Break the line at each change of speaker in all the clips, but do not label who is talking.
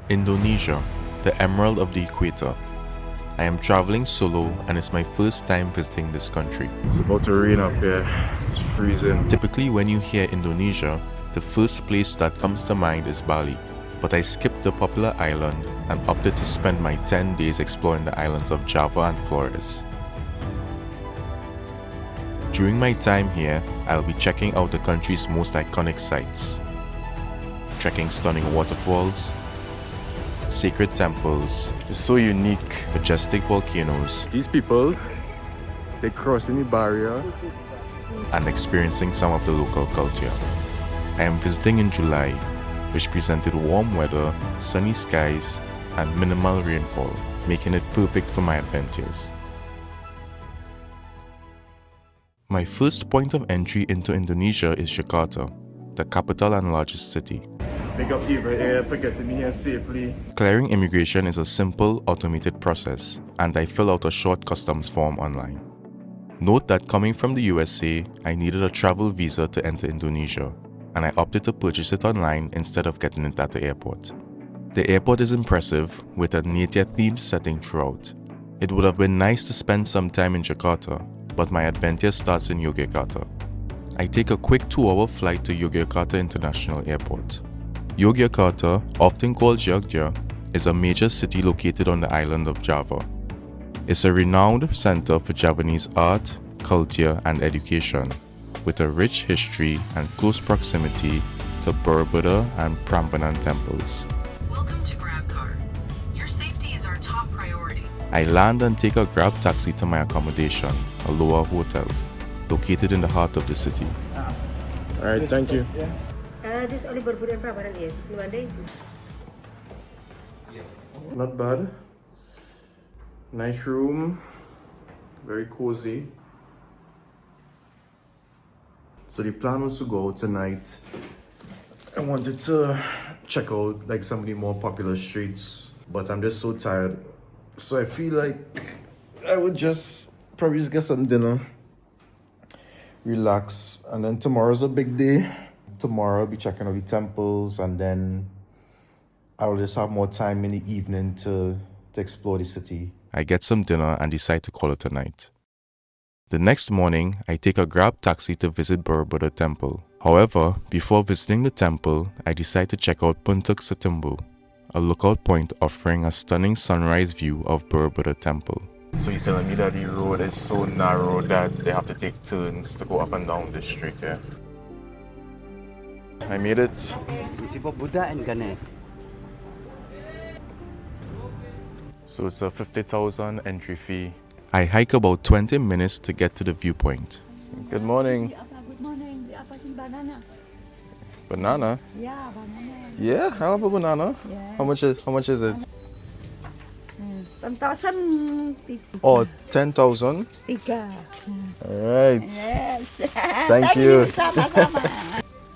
Indonesia, the emerald of the equator. I am traveling solo and it's my first time visiting this country.
It's about to rain up here. It's freezing.
Typically when you hear Indonesia, the first place that comes to mind is Bali. But I skipped the popular island and opted to spend my 10 days exploring the islands of Java and Flores. During my time here, I'll be checking out the country's most iconic sites, trekking stunning waterfalls, sacred temples,
It's so unique.
majestic volcanoes,
These people, they crossing the barrier.
and experiencing some of the local culture. I am visiting in July, which presented warm weather, sunny skies, and minimal rainfall, making it perfect for my adventures. My first point of entry into Indonesia is Jakarta, the capital and largest city.
Big up Eva here for getting me here safely.
Clearing immigration is a simple, automated process, and I fill out a short customs form online. Note that coming from the USA, I needed a travel visa to enter Indonesia, and I opted to purchase it online instead of getting it at the airport. The airport is impressive, with a nature-themed setting throughout. It would have been nice to spend some time in Jakarta, but my adventure starts in Yogyakarta. I take a quick 2-hour flight to Yogyakarta International Airport. Yogyakarta, often called Jogja, is a major city located on the island of Java. It's a renowned center for Javanese art, culture, and education, with a rich history and close proximity to Borobudur and Prambanan temples.
Welcome to GrabCar. Your safety is our top priority.
I land and take a Grab taxi to my accommodation, a lower hotel, located in the heart of the city.
Alright, thank you.
This only Borobudur and Prambanan, yes.
Not bad. Nice room. Very cozy. So the plan was to go out tonight. I wanted to check out like some of the more popular streets, but I'm just so tired. So I feel like I would just probably just get some dinner, relax, and then tomorrow's a big day. Tomorrow I'll be checking out the temples, and then I will just have more time in the evening to explore the city.
I get some dinner and decide to call it a night. The next morning, I take a Grab taxi to visit Borobudur Temple. However, before visiting the temple, I decide to check out Punthuk Setumbu, a lookout point offering a stunning sunrise view of Borobudur Temple. So you're telling me that the road is so narrow that they have to take turns to go up and down this street here? I made it.
Buddha and Ganesh.
So it's a 50,000 entry fee. I hike about 20 minutes to get to the viewpoint. Good morning.
Good morning. Banana.
Banana?
Yeah, banana.
Yeah, I have a banana.
Yeah.
How much is it?
10,000.
Oh, 10,000.
Tiga.
Alright.
Yes.
Thank you.
Sama-sama.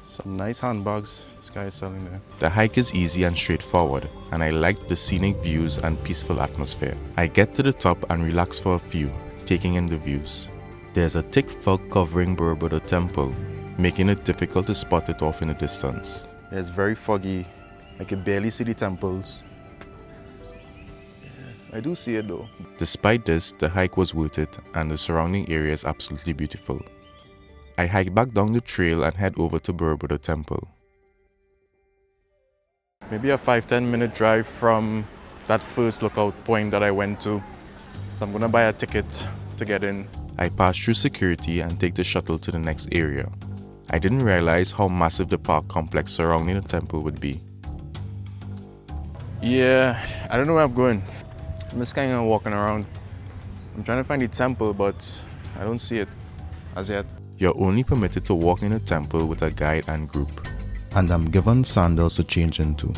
Some nice handbags this guy is selling there. The hike is easy and straightforward, and I liked the scenic views and peaceful atmosphere. I get to the top and relax for a few, taking in the views. There's a thick fog covering Borobudur Temple, making it difficult to spot it off in the distance. It's very foggy. I can barely see the temples. I do see it though. Despite this, the hike was worth it, and the surrounding area is absolutely beautiful. I hike back down the trail and head over to Borobudur Temple. Maybe a 5-10 minute drive from that first lookout point that I went to. So I'm gonna buy a ticket to get in. I pass through security and take the shuttle to the next area. I didn't realize how massive the park complex surrounding the temple would be. Yeah, I don't know where I'm going. I'm just kind of walking around. I'm trying to find the temple, but I don't see it as yet. You're only permitted to walk in a temple with a guide and group, and I'm given sandals to change into.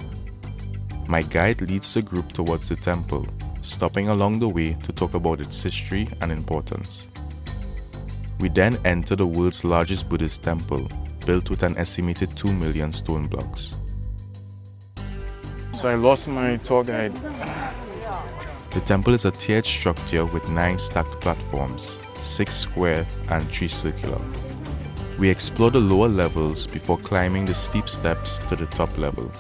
My guide leads the group towards the temple, stopping along the way to talk about its history and importance. We then enter the world's largest Buddhist temple, built with an estimated 2 million stone blocks. So I lost my tour guide. The temple is a tiered structure with 9 stacked platforms, 6 square and 3 circular. We explore the lower levels before climbing the steep steps to the top level.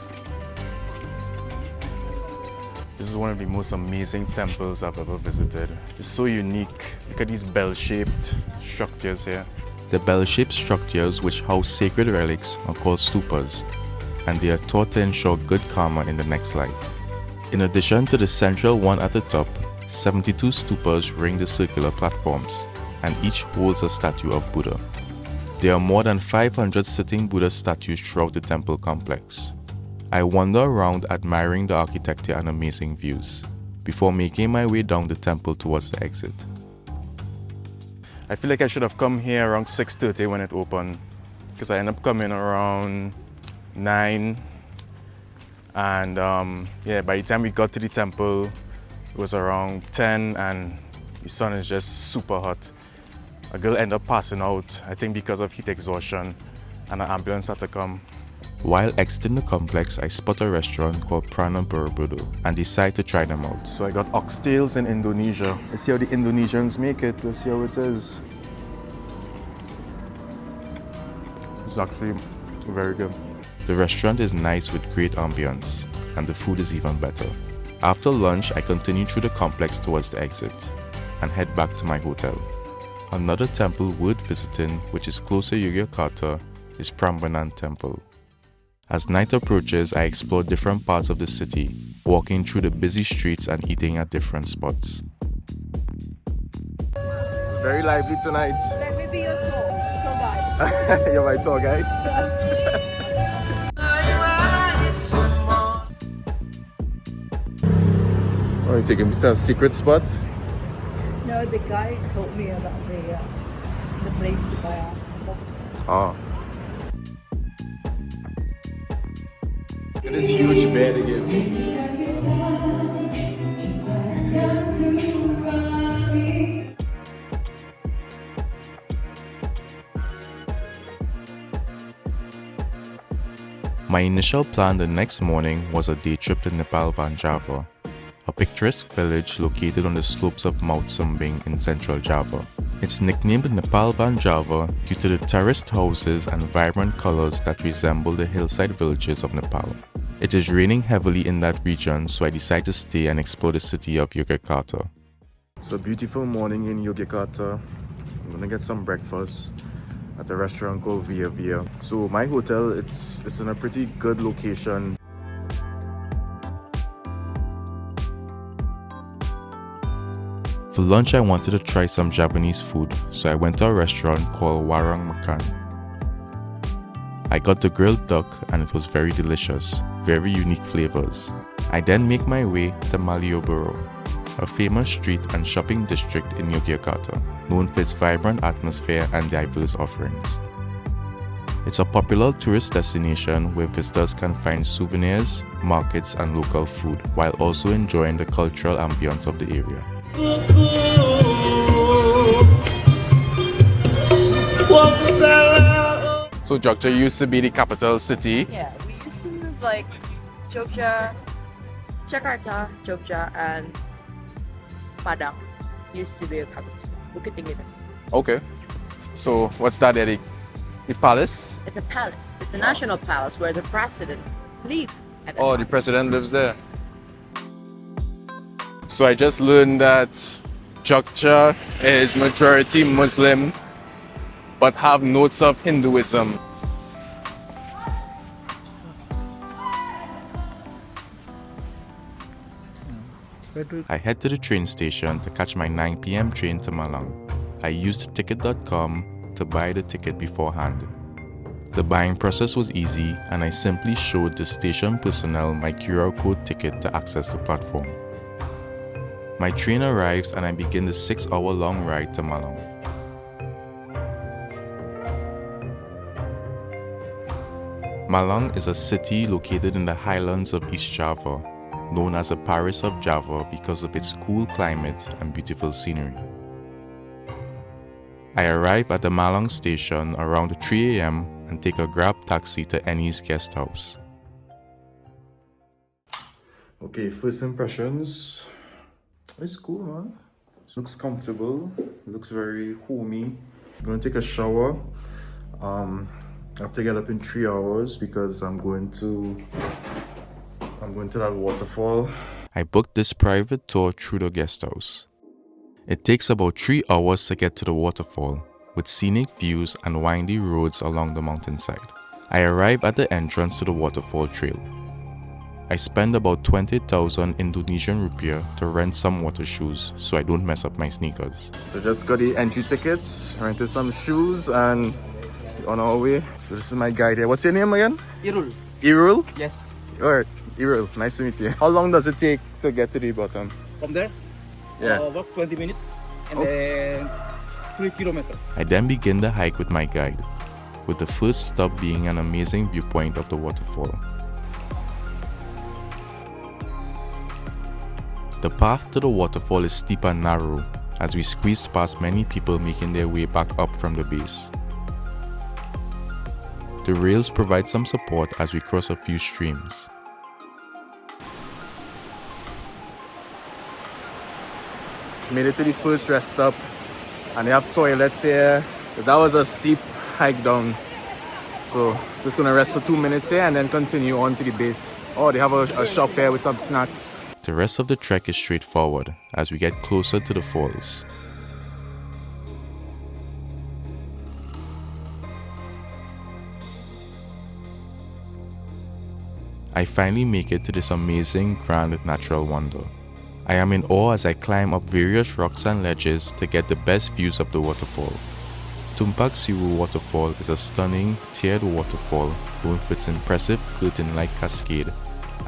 This is one of the most amazing temples I've ever visited. It's so unique. Look at these bell-shaped structures here. The bell-shaped structures which house sacred relics are called stupas, and they are thought to ensure good karma in the next life. In addition to the central one at the top, 72 stupas ring the circular platforms, and each holds a statue of Buddha. There are more than 500 sitting Buddha statues throughout the temple complex. I wander around admiring the architecture and amazing views, before making my way down the temple towards the exit. I feel like I should have come here around 6:30 when it opened, because I ended up coming around 9, and by the time we got to the temple, it was around 10 and the sun is just super hot. A girl ended up passing out, I think because of heat exhaustion, and an ambulance had to come. While exiting the complex, I spot a restaurant called Borobudur and decide to try them out. So I got oxtails in Indonesia. Let's see how the Indonesians make it. Let's see how it is. It's actually very good. The restaurant is nice with great ambience, and the food is even better. After lunch, I continue through the complex towards the exit and head back to my hotel. Another temple worth visiting, which is close to Yogyakarta, is Prambanan Temple. As night approaches, I explore different parts of the city, walking through the busy streets and eating at different spots. It's very lively tonight.
Let me be your tour guide.
You're my tour guide? Oh, you're taking me to a secret spot?
No, the guy told me about the place to buy a
Oh. Look at this huge bed again. My initial plan the next morning was a day trip to Nepal and Java, a picturesque village located on the slopes of Mount Sumbing in central Java. It's nicknamed Nepal and Java due to the terraced houses and vibrant colors that resemble the hillside villages of Nepal. It is raining heavily in that region, so I decide to stay and explore the city of Yogyakarta. It's a beautiful morning in Yogyakarta. I'm gonna get some breakfast at a restaurant called Via Via. So my hotel, it's in a pretty good location. For lunch, I wanted to try some Japanese food, so I went to a restaurant called Warung Makan. I got the grilled duck and it was very delicious, very unique flavors. I then make my way to Malioboro, a famous street and shopping district in Yogyakarta, known for its vibrant atmosphere and diverse offerings. It's a popular tourist destination where visitors can find souvenirs, markets and local food, while also enjoying the cultural ambience of the area. So Jogja used to be the capital city.
Yeah, we used to move like Jogja, Jakarta, Jogja, and Padang used to be a capital city. Bukit Tinggi.
Okay. So what's that there? The palace?
It's a palace. It's a national palace where the president lives.
Oh, the president lives there. So I just learned that Jogja is majority Muslim, but have notes of Hinduism. I head to the train station to catch my 9 p.m. train to Malang. I used ticket.com to buy the ticket beforehand. The buying process was easy and I simply showed the station personnel my QR code ticket to access the platform. My train arrives and I begin the 6-hour-long ride to Malang. Malang is a city located in the highlands of East Java, known as the Paris of Java because of its cool climate and beautiful scenery. I arrive at the Malang station around 3 a.m. and take a Grab taxi to Annie's guest house.
Okay, first impressions. It's cool, man. It looks comfortable. It looks very homey. I'm gonna take a shower. I have to get up in 3 hours because I'm going to that waterfall.
I booked this private tour through the guest house. It takes about 3 hours to get to the waterfall, with scenic views and windy roads along the mountainside. I arrive at the entrance to the waterfall trail. I spend about 20,000 Indonesian rupiah to rent some water shoes so I don't mess up my sneakers.
So just got the entry tickets, rented some shoes, and on our way. So this is my guide here. What's your name again?
Irul.
Irul?
Yes.
Alright, Irul. Nice to meet you. How long does it take to get to the bottom?
From there,
Yeah.
walk 20 minutes and then 3 kilometers.
I then begin the hike with my guide, with the first stop being an amazing viewpoint of the waterfall. The path to the waterfall is steep and narrow as we squeeze past many people making their way back up from the base. The rails provide some support as we cross a few streams.
Made it to the first rest stop, and they have toilets here. But that was a steep hike down. So just gonna rest for 2 minutes here and then continue on to the base. Oh, they have a shop here with some snacks.
The rest of the trek is straightforward as we get closer to the falls. I finally make it to this amazing, grand natural wonder. I am in awe as I climb up various rocks and ledges to get the best views of the waterfall. Tumpak Sewu waterfall is a stunning, tiered waterfall known for its impressive curtain-like cascade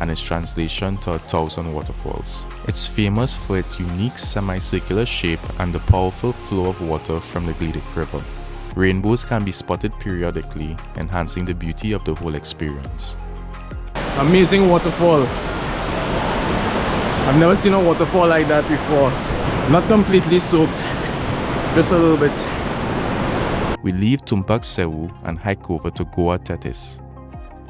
and its translation to 1,000 waterfalls. It's famous for its unique semicircular shape and the powerful flow of water from the Glidic River. Rainbows can be spotted periodically, enhancing the beauty of the whole experience.
Amazing waterfall. I've never seen a waterfall like that before. Not completely soaked, just a little bit.
We leave Tumpak Sewu and hike over to Goa Tetes,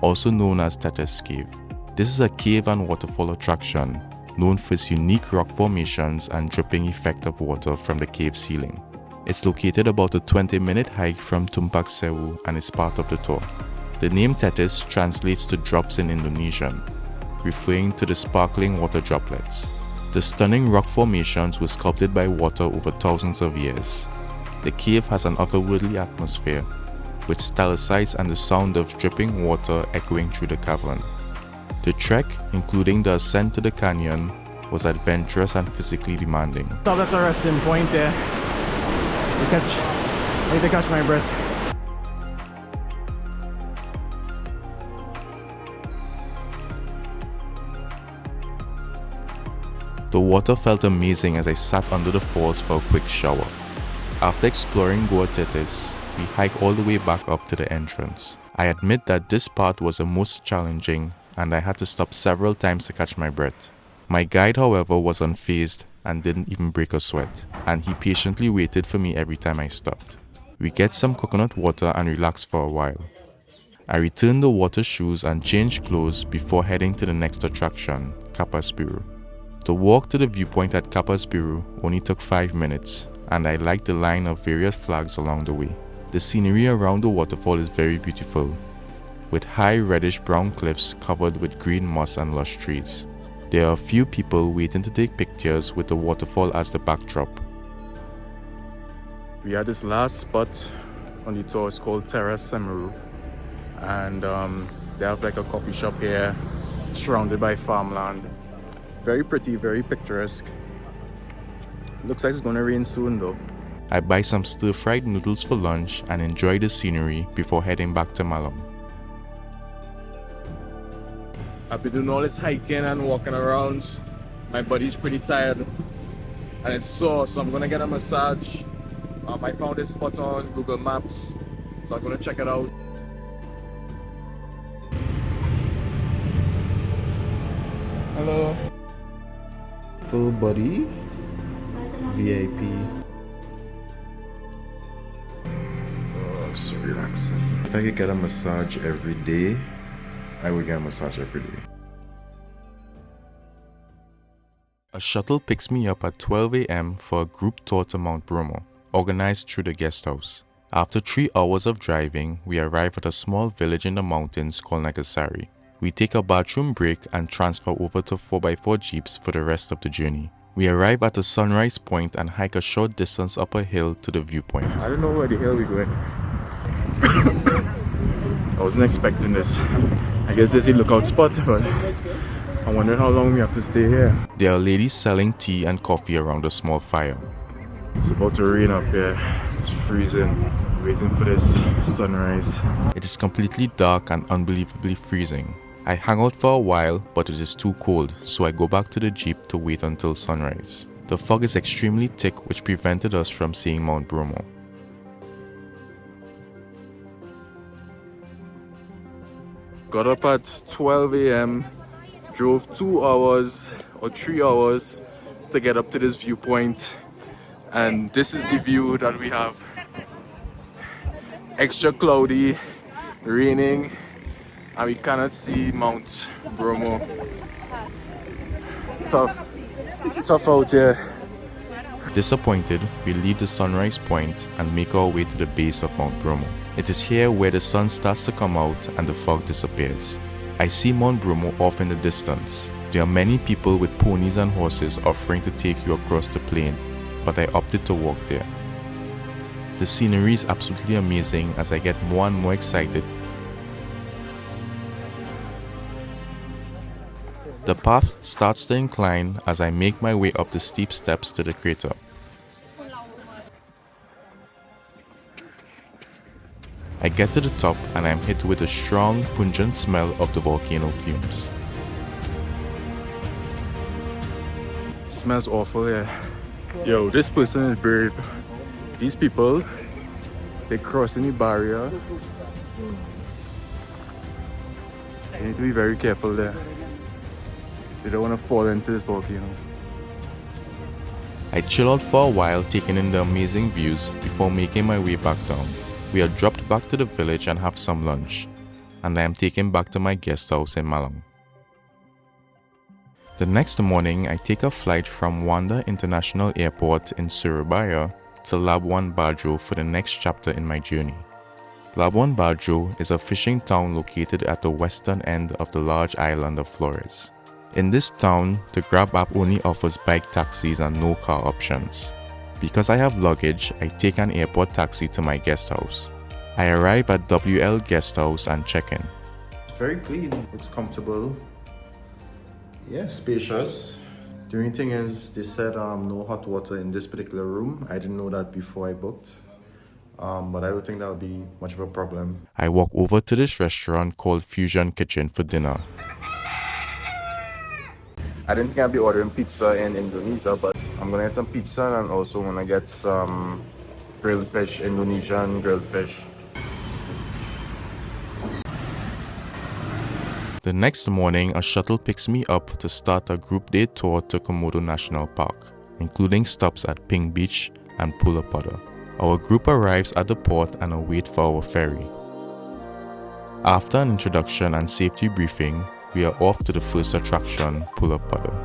also known as Tetes Cave. This is a cave and waterfall attraction known for its unique rock formations and dripping effect of water from the cave ceiling. It's located about a 20-minute hike from Tumpak Sewu and is part of the tour. The name Tetes translates to drops in Indonesian, referring to the sparkling water droplets. The stunning rock formations were sculpted by water over thousands of years. The cave has an otherworldly atmosphere, with stalactites and the sound of dripping water echoing through the cavern. The trek, including the ascent to the canyon, was adventurous and physically demanding.
Stop at the resting point there. I need to catch my breath.
The water felt amazing as I sat under the falls for a quick shower. After exploring Goa Tetes, we hiked all the way back up to the entrance. I admit that this part was the most challenging and I had to stop several times to catch my breath. My guide, however, was unfazed and didn't even break a sweat, and he patiently waited for me every time I stopped. We get some coconut water and relax for a while. I returned the water shoes and changed clothes before heading to the next attraction, Kapas Biru. The walk to the viewpoint at Kapas Biru only took 5 minutes, and I liked the line of various flags along the way. The scenery around the waterfall is very beautiful, with high reddish-brown cliffs covered with green moss and lush trees. There are a few people waiting to take pictures with the waterfall as the backdrop.
We had this last spot on the tour, it's called Teras Semeru, and they have like a coffee shop here surrounded by farmland. Very pretty, very picturesque. Looks like it's gonna rain soon though.
I buy some stir-fried noodles for lunch and enjoy the scenery before heading back to Malang.
I've been doing all this hiking and walking around. My body's pretty tired and it's sore, so I'm gonna get a massage. I found this spot on Google Maps, so I'm gonna check it out. Hello. Full body VIP. Oh, so relaxing. If I could get a massage every day, I would get a massage every day.
A shuttle picks me up at 12 a.m. for a group tour to Mount Bromo, organized through the guest house. After 3 hours of driving, we arrive at a small village in the mountains called Nagasari. We take a bathroom break and transfer over to 4x4 jeeps for the rest of the journey. We arrive at a sunrise point and hike a short distance up a hill to the viewpoint.
I don't know where the hell we're going. I wasn't expecting this. I guess this is a lookout spot, but I wonder how long we have to stay here.
There are ladies selling tea and coffee around a small fire.
It's about to rain up here. It's freezing. Waiting for this sunrise.
It is completely dark and unbelievably freezing. I hang out for a while, but it is too cold, so I go back to the jeep to wait until sunrise. The fog is extremely thick, which prevented us from seeing Mount Bromo.
Got up at 12 a.m. Drove 2 hours or 3 hours to get up to this viewpoint. And this is the view that we have. Extra cloudy, raining, and we cannot see Mount Bromo. Tough. It's tough out here.
Disappointed, we leave the sunrise point and make our way to the base of Mount Bromo. It is here where the sun starts to come out and the fog disappears. I see Mount Bromo off in the distance. There are many people with ponies and horses offering to take you across the plain, but I opted to walk there. The scenery is absolutely amazing as I get more and more excited. The path starts to incline as I make my way up the steep steps to the crater. I get to the top and I'm hit with a strong, pungent smell of the volcano fumes.
Smells awful here. Yo, this person is brave. These people, they're crossing the barrier. You need to be very careful there. They don't want to fall into this volcano.
I chill out for a while, taking in the amazing views before making my way back down. We are dropped back to the village and have some lunch, and I am taken back to my guest house in Malang. The next morning, I take a flight from Wanda International Airport in Surabaya to Labuan Bajo for the next chapter in my journey. Labuan Bajo is a fishing town located at the western end of the large island of Flores. In this town, the Grab app only offers bike taxis and no car options. Because I have luggage, I take an airport taxi to my guest house. I arrive at WL Guest House and check in.
It's very clean, it's comfortable. Yeah, spacious. The only thing is, they said no hot water in this particular room. I didn't know that before I booked. But I don't think that would be much of a problem.
I walk over to this restaurant called Fusion Kitchen for dinner.
I didn't think I'd be ordering pizza in Indonesia, but I'm gonna get some pizza and also gonna get some grilled fish, Indonesian grilled fish.
The next morning, a shuttle picks me up to start a group day tour to Komodo National Park, including stops at Pink Beach and Pulau Padar. Our group arrives at the port and await for our ferry. After an introduction and safety briefing, we are off to the first attraction, Pulau Padar.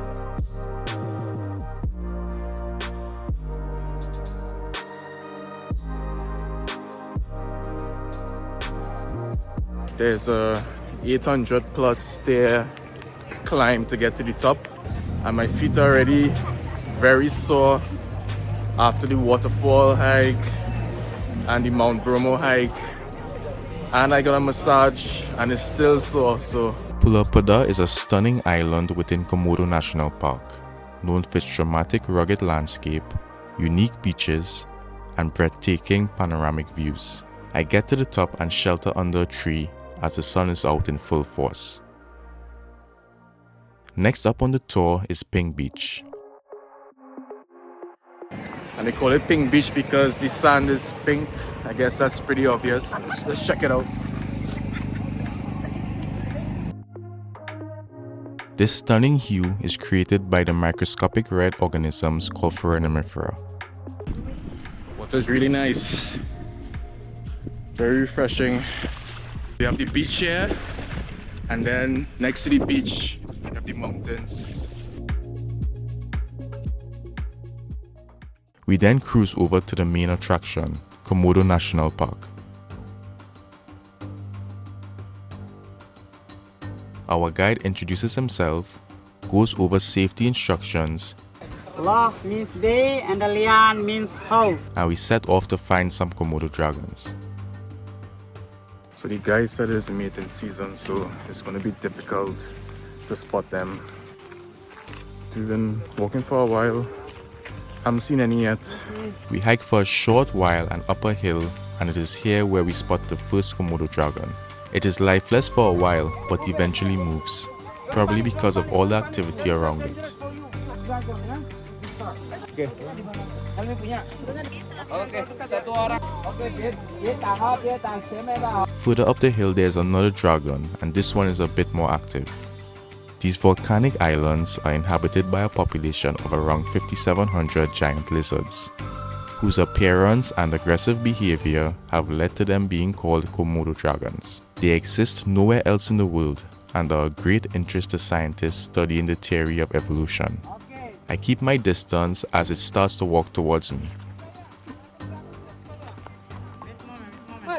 There's a 800 plus stair climb to get to the top, and my feet are already very sore after the waterfall hike and the Mount Bromo hike, and I got a massage and it's still sore. So
Pulau Padar is a stunning island within Komodo National Park, known for its dramatic rugged landscape, unique beaches, and breathtaking panoramic views. I get to the top and shelter under a tree as the sun is out in full force. Next up on the tour is Pink Beach.
And they call it Pink Beach because the sand is pink. I guess that's pretty obvious. Let's check it out.
This stunning hue is created by the microscopic red organisms called foraminifera.
Water's really nice. Very refreshing. We have the beach here, and then next to the beach, we have the mountains.
We then cruise over to the main attraction, Komodo National Park. Our guide introduces himself, goes over safety instructions,
La means bay and lian means hoe.
and we set off to find some Komodo dragons.
So the guy said it's mating season, so it's going to be difficult to spot them. We've been walking for a while. Haven't seen any yet.
We hike for a short while and up a hill, and it is here where we spot the first Komodo dragon. It is lifeless for a while, but eventually moves, probably because of all the activity around it.
Oke. Kami punya. Oke, satu orang. Oke, dia tahap, dia tang Semeru.
Further up the hill there is another dragon, and this one is a bit more active. These volcanic islands are inhabited by a population of around 5,700 giant lizards, whose appearance and aggressive behavior have led to them being called Komodo dragons. They exist nowhere else in the world and are of great interest to scientists studying the theory of evolution. I keep my distance as it starts to walk towards me.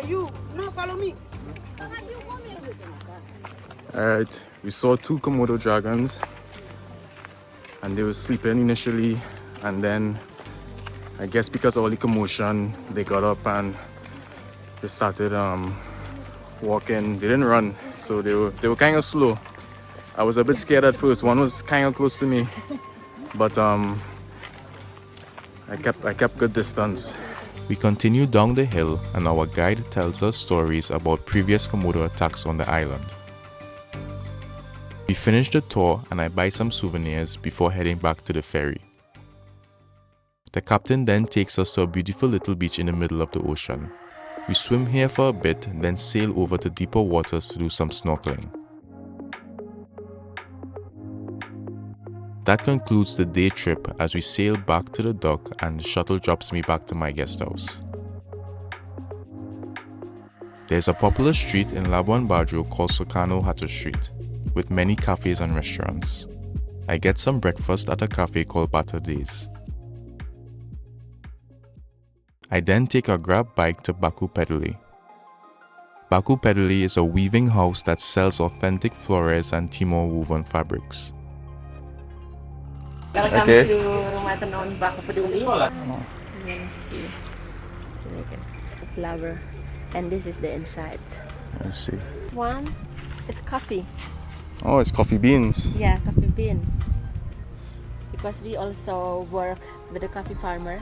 You no follow me.
Alright, we saw 2 Komodo dragons and they were sleeping initially, and then I guess because of all the commotion they got up and they started walking. They didn't run, so they were kind of slow. I was a bit scared at first. One was kind of close to me, but I kept good distance.
We continue down the hill and our guide tells us stories about previous Komodo attacks on the island. We finish the tour and I buy some souvenirs before heading back to the ferry. The captain then takes us to a beautiful little beach in the middle of the ocean. We swim here for a bit, then sail over to deeper waters to do some snorkeling. That concludes the day trip as we sail back to the dock and the shuttle drops me back to my guest house. There's a popular street in Labuan Bajo called Sorkarno-Hatta Street, with many cafes and restaurants. I get some breakfast at a cafe called Days. I then take a grab bike to Baku Peduli. Baku Peduli is a weaving house that sells authentic Flores and Timor woven fabrics.
Welcome to Rumah Tenun Baku Peduli. Let me see. Let's make it a flower. And this is the inside.
Let's see.
This one, it's coffee.
Oh, it's coffee beans.
Yeah, coffee beans. Because we also work with a coffee farmer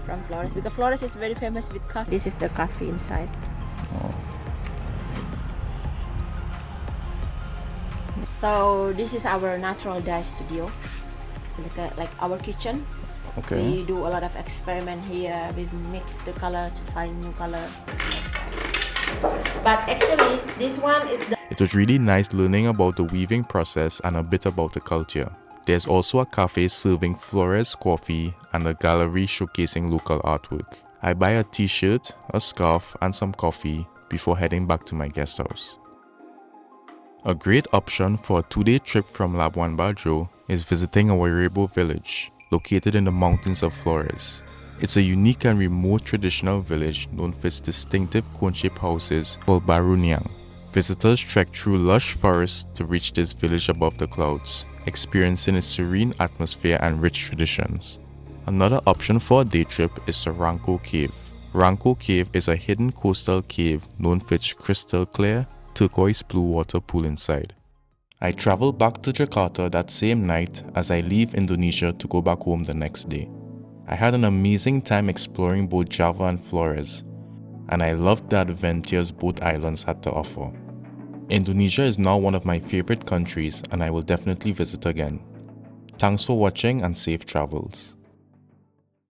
from Flores. Because Flores is very famous with coffee. This is the coffee inside.
Oh.
So this is our natural dye studio. Like our kitchen.
Okay.
We do a lot of experiment here. We mix the color to find new color. But actually, this one is the...
It was really nice learning about the weaving process and a bit about the culture. There's also a cafe serving Flores coffee and a gallery showcasing local artwork. I buy a t-shirt, a scarf and some coffee before heading back to my guest house. A great option for a 2-day trip from Labuan Bajo is visiting a Waerebo village located in the mountains of Flores. It's a unique and remote traditional village known for its distinctive cone-shaped houses called Baruniang. Visitors trek through lush forests to reach this village above the clouds, experiencing its serene atmosphere and rich traditions. Another option for a day trip is the Rangko Cave. Rangko Cave is a hidden coastal cave known for its crystal clear, turquoise blue water pool inside. I travel back to Jakarta that same night as I leave Indonesia to go back home the next day. I had an amazing time exploring both Java and Flores, and I loved the adventures both islands had to offer. Indonesia is now one of my favorite countries and I will definitely visit again. Thanks for watching and safe travels.